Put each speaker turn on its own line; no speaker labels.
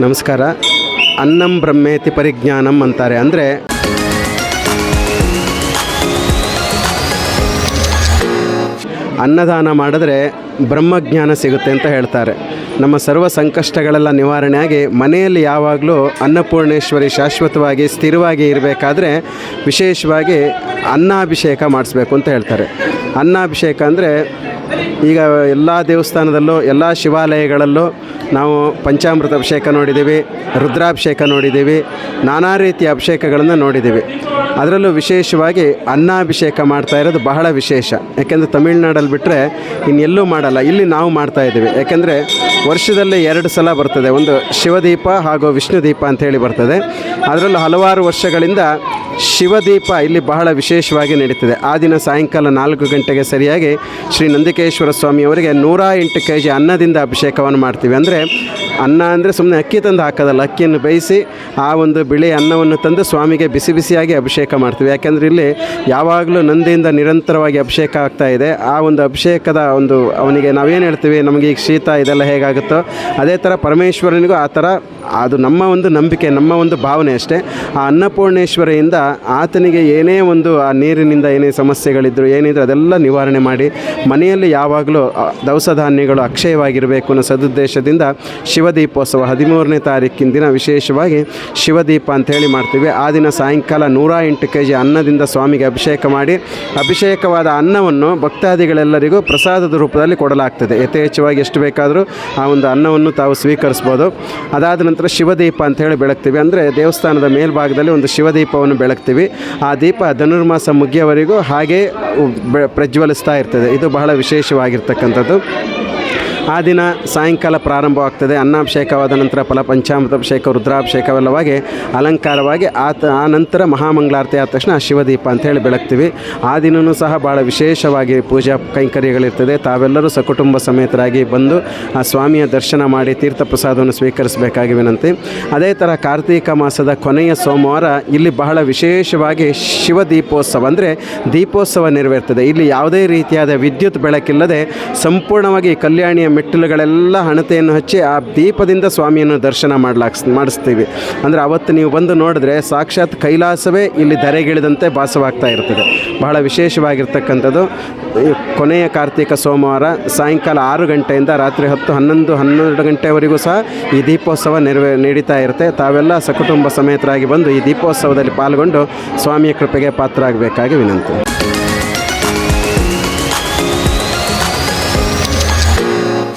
ನಮಸ್ಕಾರ. ಅನ್ನಂ ಬ್ರಹ್ಮೇತಿ ಪರಿಜ್ಞಾನಂ ಅಂತಾರೆ. ಅಂದರೆ ಅನ್ನದಾನ ಮಾಡಿದ್ರೆ ಬ್ರಹ್ಮಜ್ಞಾನ ಸಿಗುತ್ತೆ ಅಂತ ಹೇಳ್ತಾರೆ. ನಮ್ಮ ಸರ್ವ ಸಂಕಷ್ಟಗಳೆಲ್ಲ ನಿವಾರಣೆಯಾಗಿ ಮನೆಯಲ್ಲಿ ಯಾವಾಗಲೂ ಅನ್ನಪೂರ್ಣೇಶ್ವರಿ ಶಾಶ್ವತವಾಗಿ ಸ್ಥಿರವಾಗಿ ಇರಬೇಕಾದ್ರೆ ವಿಶೇಷವಾಗಿ ಅನ್ನಾಭಿಷೇಕ ಮಾಡಿಸ್ಬೇಕು ಅಂತ ಹೇಳ್ತಾರೆ. ಅನ್ನಾಭಿಷೇಕ ಅಂದರೆ ಈಗ ಎಲ್ಲ ದೇವಸ್ಥಾನದಲ್ಲೂ ಎಲ್ಲ ಶಿವಾಲಯಗಳಲ್ಲೂ ನಾವು ಪಂಚಾಮೃತ ಅಭಿಷೇಕ ನೋಡಿದ್ದೀವಿ, ರುದ್ರಾಭಿಷೇಕ ನೋಡಿದ್ದೀವಿ, ನಾನಾ ರೀತಿಯ ಅಭಿಷೇಕಗಳನ್ನು ನೋಡಿದ್ದೀವಿ. ಅದರಲ್ಲೂ ವಿಶೇಷವಾಗಿ ಅನ್ನಾಭಿಷೇಕ ಮಾಡ್ತಾ ಇರೋದು ಬಹಳ ವಿಶೇಷ. ಯಾಕೆಂದರೆ ತಮಿಳ್ನಾಡಲ್ಲಿ ಬಿಟ್ಟರೆ ಇನ್ನೆಲ್ಲೂ ಮಾಡಲ್ಲ, ಇಲ್ಲಿ ನಾವು ಮಾಡ್ತಾಯಿದ್ದೀವಿ. ಯಾಕೆಂದರೆ ವರ್ಷದಲ್ಲಿ 2 ಸಲ ಬರ್ತದೆ, ಒಂದು ಶಿವದೀಪ ಹಾಗೂ ವಿಷ್ಣುದೀಪ ಅಂಥೇಳಿ ಬರ್ತದೆ. ಅದರಲ್ಲೂ ಹಲವಾರು ವರ್ಷಗಳಿಂದ ಶಿವದೀಪ ಇಲ್ಲಿ ಬಹಳ ವಿಶೇಷವಾಗಿ ನಡೀತದೆ. ಆ ದಿನ ಸಾಯಂಕಾಲ 4 ಗಂಟೆಗೆ ಸರಿಯಾಗಿ ಶ್ರೀ ನಂದಿಕೇಶ್ವರ ಸ್ವಾಮಿಯವರಿಗೆ 108 kg ಅನ್ನದಿಂದ ಅಭಿಷೇಕವನ್ನು ಮಾಡ್ತೀವಿ. ಅಂದರೆ ಅನ್ನ ಅಂದರೆ ಸುಮ್ಮನೆ ಅಕ್ಕಿ ತಂದು ಹಾಕೋದಲ್ಲ, ಅಕ್ಕಿಯನ್ನು ಬೇಯಿಸಿ ಆ ಒಂದು ಬಿಳಿ ಅನ್ನವನ್ನು ತಂದು ಸ್ವಾಮಿಗೆ ಬಿಸಿ ಬಿಸಿಯಾಗಿ ಅಭಿಷೇಕ ಮಾಡ್ತೀವಿ. ಯಾಕೆಂದರೆ ಇಲ್ಲಿ ಯಾವಾಗಲೂ ನಂದಿಯಿಂದ ನಿರಂತರವಾಗಿ ಅಭಿಷೇಕ ಆಗ್ತಾ ಇದೆ. ಆ ಒಂದು ಅಭಿಷೇಕದ ಒಂದು ಅವನಿಗೆ ನಾವೇನು ಹೇಳ್ತೀವಿ, ನಮಗೆ ಈಗ ಶೀತ ಇದೆಲ್ಲ ಹೇಗಾಗುತ್ತೋ ಅದೇ ಥರ ಪರಮೇಶ್ವರನಿಗೂ ಆ ಥರ, ಅದು ನಮ್ಮ ಒಂದು ನಂಬಿಕೆ, ನಮ್ಮ ಒಂದು ಭಾವನೆ ಅಷ್ಟೇ. ಆ ಅನ್ನಪೂರ್ಣೇಶ್ವರಿಯಿಂದ ಆತನಿಗೆ ಏನೇ ಒಂದು ಆ ನೀರಿನಿಂದ ಏನೇ ಸಮಸ್ಯೆಗಳಿದ್ದರೂ ಏನಿದ್ರು ಅದೆಲ್ಲ ನಿವಾರಣೆ ಮಾಡಿ ಮನೆಯಲ್ಲಿ ಯಾವಾಗಲೂ ದವಸ ಧಾನ್ಯಗಳು ಅಕ್ಷಯವಾಗಿರಬೇಕು ಅನ್ನೋ ಸದುದ್ದೇಶದಿಂದ ಶಿವದೀಪೋತ್ಸವ 13ನೇ ತಾರೀಕಿನ ದಿನ ವಿಶೇಷವಾಗಿ ಶಿವದೀಪ ಅಂಥೇಳಿ ಮಾಡ್ತೀವಿ. ಆ ದಿನ ಸಾಯಂಕಾಲ 108 kg ಅನ್ನದಿಂದ ಸ್ವಾಮಿಗೆ ಅಭಿಷೇಕ ಮಾಡಿ ಅಭಿಷೇಕವಾದ ಅನ್ನವನ್ನು ಭಕ್ತಾದಿಗಳೆಲ್ಲರಿಗೂ ಪ್ರಸಾದದ ರೂಪದಲ್ಲಿ ಕೊಡಲಾಗ್ತದೆ. ಯಥೇಚ್ಛವಾಗಿ ಎಷ್ಟು ಬೇಕಾದರೂ ಆ ಒಂದು ಅನ್ನವನ್ನು ತಾವು ಸ್ವೀಕರಿಸ್ಬೋದು. ಅದಾದ ನಂತರ ಶಿವದೀಪ ಅಂಥೇಳಿ ಬೆಳಗ್ತೀವಿ. ಅಂದರೆ ದೇವಸ್ಥಾನದ ಮೇಲ್ಭಾಗದಲ್ಲಿ ಒಂದು ಶಿವದೀಪವನ್ನು ಬೆಳಗ್ತೀವಿ. ಆ ದೀಪ ಧನುರ್ಮಾಸ ಮುಗಿಯವರೆಗೂ ಹಾಗೇ ಪ್ರಜ್ವಲಿಸ್ತಾ ಇರ್ತದೆ. ಇದು ಬಹಳ ವಿಶೇಷವಾಗಿರ್ತಕ್ಕಂಥದ್ದು. ಆ ದಿನ ಸಾಯಂಕಾಲ ಪ್ರಾರಂಭವಾಗ್ತದೆ. ಅನ್ನಾಭಿಷೇಕವಾದ ನಂತರ ಪಂಚಾಮೃತ ಅಭಿಷೇಕ, ರುದ್ರಾಭಿಷೇಕವೆಲ್ಲವಾಗಿ ಅಲಂಕಾರವಾಗಿ ಆ ನಂತರ ಮಹಾಮಂಗಳಾರತಿ ಆದ ತಕ್ಷಣ ಶಿವದೀಪ ಅಂಥೇಳಿ ಬೆಳಗ್ತೀವಿ. ಆ ದಿನವೂ ಸಹ ಭಾಳ ವಿಶೇಷವಾಗಿ ಪೂಜಾ ಕೈಂಕರ್ಯಗಳಿರ್ತದೆ. ತಾವೆಲ್ಲರೂ ಸಕುಟುಂಬ ಸಮೇತರಾಗಿ ಬಂದು ಆ ಸ್ವಾಮಿಯ ದರ್ಶನ ಮಾಡಿ ತೀರ್ಥ ಪ್ರಸಾದವನ್ನು ಸ್ವೀಕರಿಸಬೇಕಾಗಿ ವಿನಂತಿ. ಅದೇ ಥರ ಕಾರ್ತೀಕ ಮಾಸದ ಕೊನೆಯ ಸೋಮವಾರ ಇಲ್ಲಿ ಬಹಳ ವಿಶೇಷವಾಗಿ ಶಿವದೀಪೋತ್ಸವ ಅಂದರೆ ದೀಪೋತ್ಸವ ನೆರವೇರ್ತದೆ. ಇಲ್ಲಿ ಯಾವುದೇ ರೀತಿಯಾದ ವಿದ್ಯುತ್ ಬೆಳಕಿಲ್ಲದೆ ಸಂಪೂರ್ಣವಾಗಿ ಕಲ್ಯಾಣಿಯ ಮೆಟ್ಟಿಲುಗಳೆಲ್ಲ ಹಣತೆಯನ್ನು ಹಚ್ಚಿ ಆ ದೀಪದಿಂದ ಸ್ವಾಮಿಯನ್ನು ದರ್ಶನ ಮಾಡಿಸ್ತೀವಿ. ಅಂದರೆ ಅವತ್ತು ನೀವು ಬಂದು ನೋಡಿದ್ರೆ ಸಾಕ್ಷಾತ್ ಕೈಲಾಸವೇ ಇಲ್ಲಿ ಧರೆಗಿಳಿದಂತೆ ಭಾಸವಾಗ್ತಾ ಇರ್ತದೆ. ಬಹಳ ವಿಶೇಷವಾಗಿರ್ತಕ್ಕಂಥದ್ದು. ಕೊನೆಯ ಕಾರ್ತಿಕ ಸೋಮವಾರ ಸಾಯಂಕಾಲ 6 ಗಂಟೆಯಿಂದ ರಾತ್ರಿ 10, 11, 12 ಗಂಟೆವರೆಗೂ ಸಹ ಈ ದೀಪೋತ್ಸವ ನಡೀತಾ ಇರುತ್ತೆ. ತಾವೆಲ್ಲ ಸಕುಟುಂಬ ಸಮೇತರಾಗಿ ಬಂದು ಈ ದೀಪೋತ್ಸವದಲ್ಲಿ ಪಾಲ್ಗೊಂಡು ಸ್ವಾಮಿಯ ಕೃಪೆಗೆ ಪಾತ್ರರಾಗಬೇಕಾಗಿ ವಿನಂತಿ.